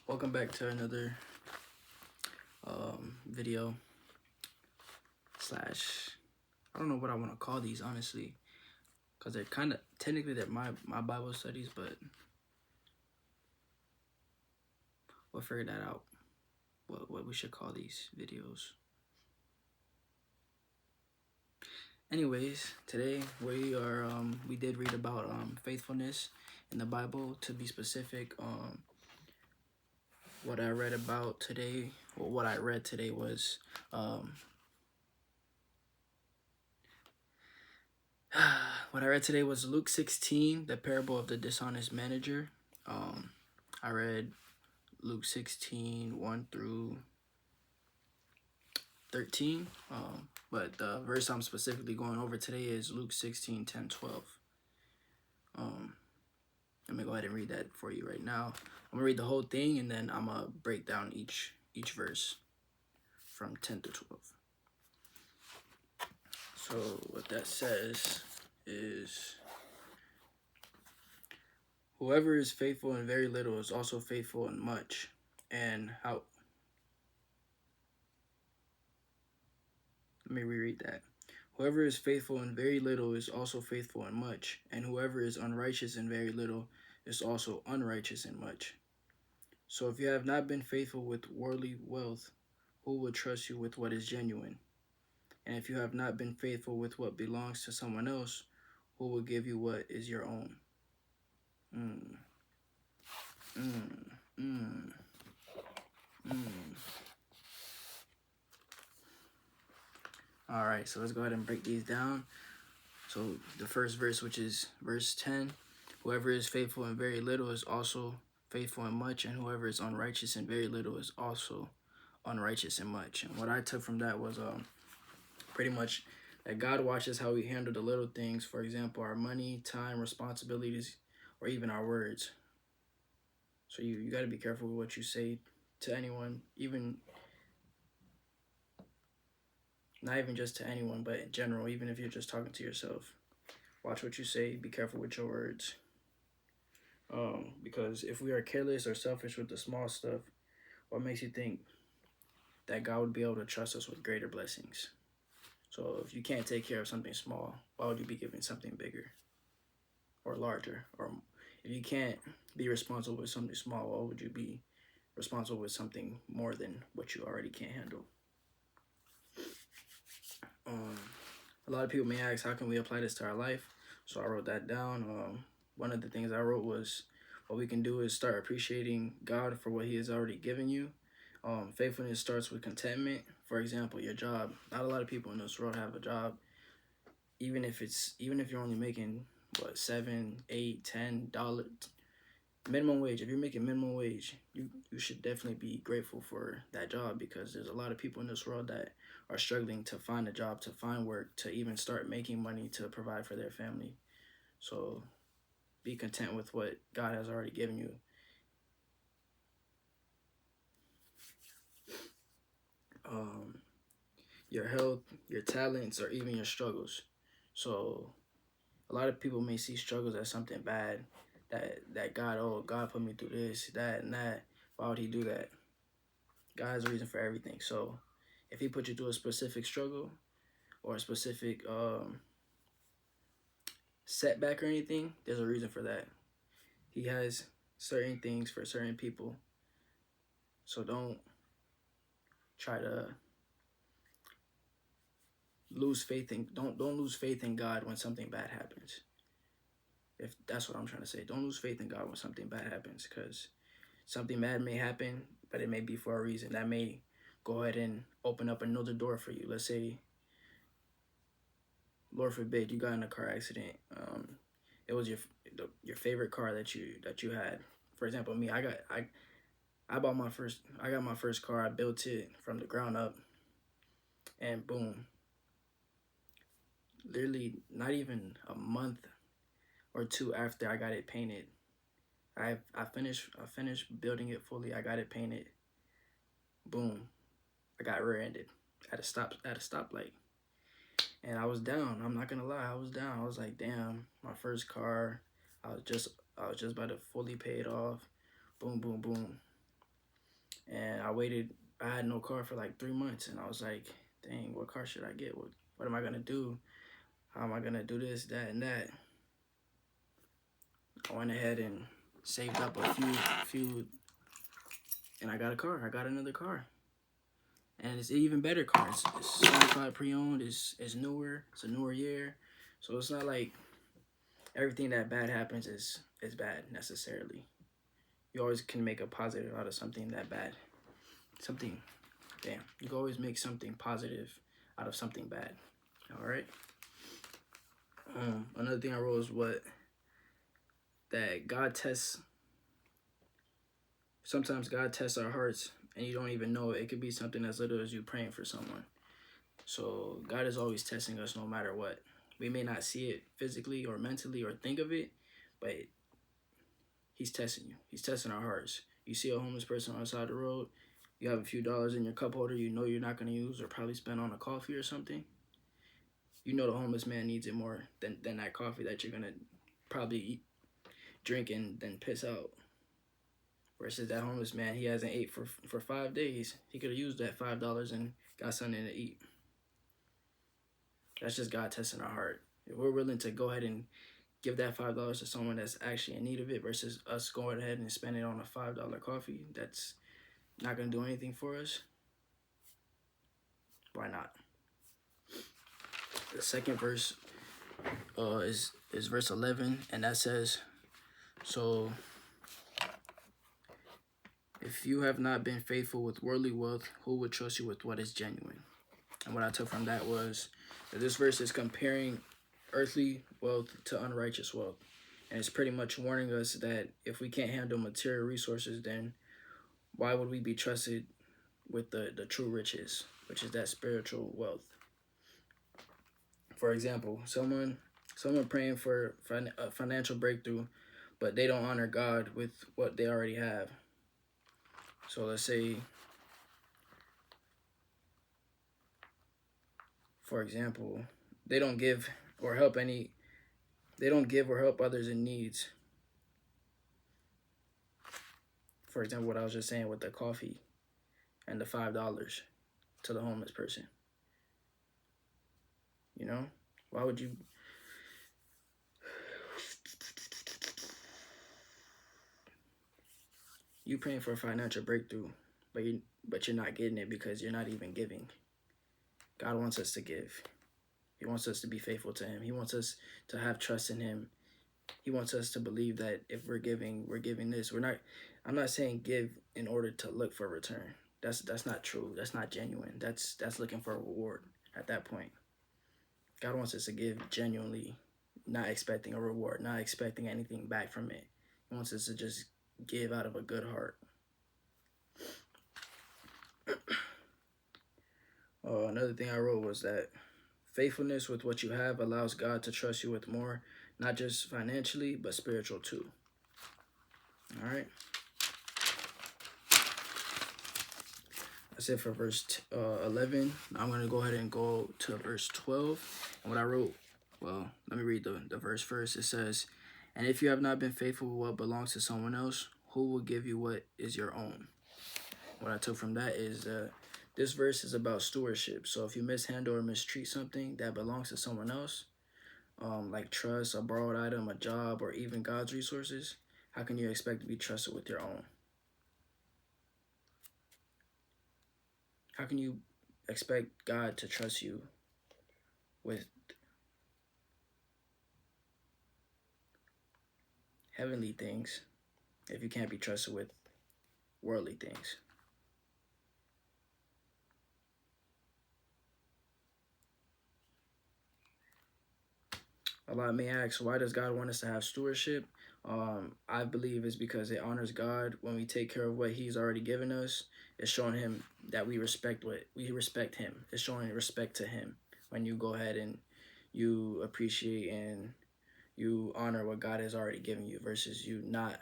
Welcome back to another video slash, I don't know what I want to call these, honestly, because they're kind of, technically they're my Bible studies, but we'll figure that out, what we should call these videos. Anyways, today we did read about faithfulness in the Bible. To be specific, what I read about today, or what I read today was what I read today was Luke 16, the parable of the dishonest manager. I read Luke 16, 1 through 13. But the verse I'm specifically going over today is Luke 16, 10, 12. Let me go ahead and read that for you right now. I'm gonna read the whole thing and then I'm gonna break down each verse from 10 to 12. So what that says is, whoever is faithful in very little is also faithful in much. And how, let me reread that. Whoever is faithful in very little is also faithful in much, and whoever is unrighteous in very little is also unrighteous in much. So if you have not been faithful with worldly wealth, who will trust you with what is genuine? And if you have not been faithful with what belongs to someone else, who will give you what is your own? All right, so let's go ahead and break these down. So the first verse, which is verse 10, whoever is faithful in very little is also faithful in much, and whoever is unrighteous in very little is also unrighteous in much. And what I took from that was pretty much that God watches how we handle the little things. For example, our money, time, responsibilities, or even our words. So you got to be careful with what you say to anyone, even not even just to anyone, but in general, even if you're just talking to yourself. Watch what you say. Be careful with your words. Because if we are careless or selfish with the small stuff, what makes you think that God would be able to trust us with greater blessings? So if you can't take care of something small, why would you be giving something bigger or larger? Or if you can't be responsible with something small, why would you be responsible with something more than what you already can't handle? A lot of people may ask, how can we apply this to our life? So I wrote that down. One of the things I wrote was, what we can do is start appreciating God for what he has already given you. Faithfulness starts with contentment. For example, your job. Not a lot of people in this world have a job. Even if you're only making what, $7, $8, $10 minimum wage. If you're making minimum wage, you should definitely be grateful for that job, because there's a lot of people in this world that are struggling to find a job, to find work, to even start making money to provide for their family. So be content with what God has already given you. Your health, your talents, or even your struggles. So a lot of people may see struggles as something bad, that God put me through this, that, and that. Why would he do that? God has a reason for everything. So if he put you through a specific struggle or a specific setback or anything, there's a reason for that. He has certain things for certain people. So don't try to lose faith in don't lose faith in God when something bad happens. If that's what I'm trying to say, don't lose faith in God when something bad happens, because something bad may happen, but it may be for a reason. That may go ahead and open up another door for you. Let's say, Lord forbid, you got in a car accident. It was your favorite car that you had. For example, me, I got my first car. I built it from the ground up, and boom, literally not even a month or two after I got it painted, I finished building it fully. I got it painted. Boom, I got rear-ended at a stoplight, and I was down. I'm not gonna lie, I was down. I was like, damn, my first car. I was just about to fully pay it off. Boom, boom, boom. And I had no car for like 3 months, and I was like, dang, what car should I get? What am I gonna do? How am I gonna do this, that, and that? I went ahead and saved up a few, and I got a car. I got another car, and it's an even better car. It's certified pre-owned. It's newer. It's a newer year, so it's not like everything that bad happens is bad necessarily. You always can make a positive out of something that bad. You can always make something positive out of something bad. All right. Another thing I wrote is that God tests. Sometimes God tests our hearts, and you don't even know it. It could be something as little as you praying for someone. So God is always testing us, no matter what. We may not see it physically or mentally or think of it, but He's testing you. He's testing our hearts. You see a homeless person on the side of the road, you have a few dollars in your cup holder you know you're not going to use or probably spend on a coffee or something. You know the homeless man needs it more than that coffee that you're going to probably drink and then piss out. Versus that homeless man, he hasn't ate for 5 days. He could have used that $5 and got something to eat. That's just God testing our heart. If we're willing to go ahead and give that $5 to someone that's actually in need of it versus us going ahead and spending it on a $5 coffee that's not going to do anything for us, why not? The second verse is verse 11, and that says, so if you have not been faithful with worldly wealth, who would trust you with what is genuine? And what I took from that was that this verse is comparing earthly wealth to unrighteous wealth. And it's pretty much warning us that if we can't handle material resources, then why would we be trusted with the true riches, which is that spiritual wealth? For example, someone praying for a financial breakthrough, but they don't honor God with what they already have. So let's say, for example, they don't give or help others in needs. For example, what I was just saying with the coffee and the $5 to the homeless person. You know, why would you? You praying for a financial breakthrough, but you're not getting it because you're not even giving. God wants us to give. He wants us to be faithful to Him. He wants us to have trust in Him. He wants us to believe that if we're giving this. I'm not saying give in order to look for a return. That's not true. That's not genuine. That's looking for a reward at that point. God wants us to give genuinely, not expecting a reward, not expecting anything back from it. He wants us to just give out of a good heart. Another thing I wrote was that faithfulness with what you have allows God to trust you with more, not just financially, but spiritual too. All right. That's it for verse 11. I'm going to go ahead and go to verse 12. And what I wrote, well, let me read the verse first. It says, and if you have not been faithful with what belongs to someone else, who will give you what is your own? What I took from that is this verse is about stewardship. So if you mishandle or mistreat something that belongs to someone else, like trust, a borrowed item, a job, or even God's resources, how can you expect to be trusted with your own? How can you expect God to trust you with heavenly things if you can't be trusted with worldly things? A lot may ask, why does God want us to have stewardship? I believe it's because it honors God when we take care of what He's already given us. It's showing Him that we respect Him. It's showing respect to Him when you go ahead and you appreciate and you honor what God has already given you versus you not.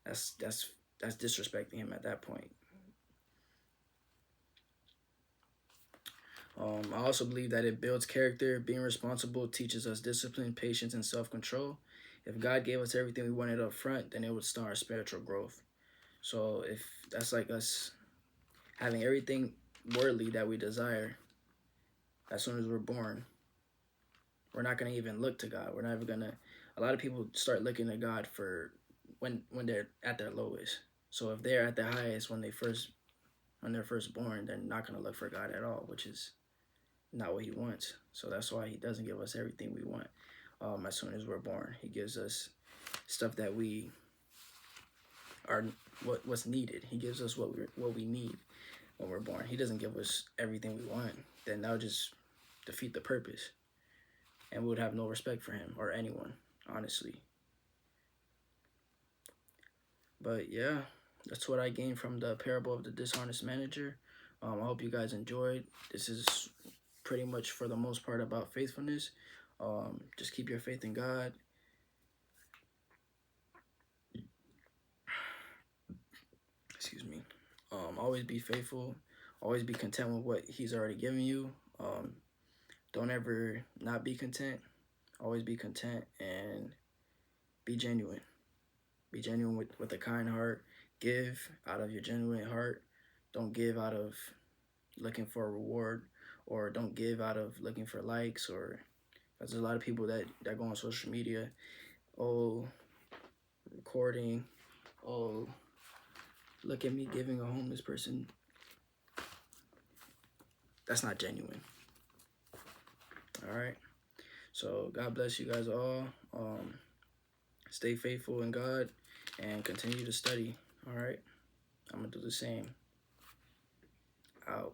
That's disrespecting Him at that point. I also believe that it builds character. Being responsible teaches us discipline, patience, and self-control. If God gave us everything we wanted up front, then it would start spiritual growth. So if that's like us having everything worldly that we desire as soon as we're born, we're not gonna even look to God. We're never gonna. A lot of people start looking to God for when they're at their lowest. So if they're at their highest when they're first born, they're not gonna look for God at all, which is not what He wants. So that's why He doesn't give us everything we want as soon as we're born. He gives us stuff that we are what's needed. He gives us what we need when we're born. He doesn't give us everything we want. Then that'll just defeat the purpose, and we would have no respect for Him or anyone, honestly. But yeah, that's what I gained from the parable of the dishonest manager. I hope you guys enjoyed. This is pretty much for the most part about faithfulness. Just keep your faith in God. Excuse me. Always be faithful. Always be content with what He's already given you. Don't ever not be content. Always be content and be genuine. Be genuine with a kind heart. Give out of your genuine heart. Don't give out of looking for a reward, or don't give out of looking for likes, or there's a lot of people that go on social media, oh, recording, oh, look at me giving a homeless person. That's not genuine. All right. So God bless you guys all. Stay faithful in God and continue to study. All right. I'm going to do the same. Out.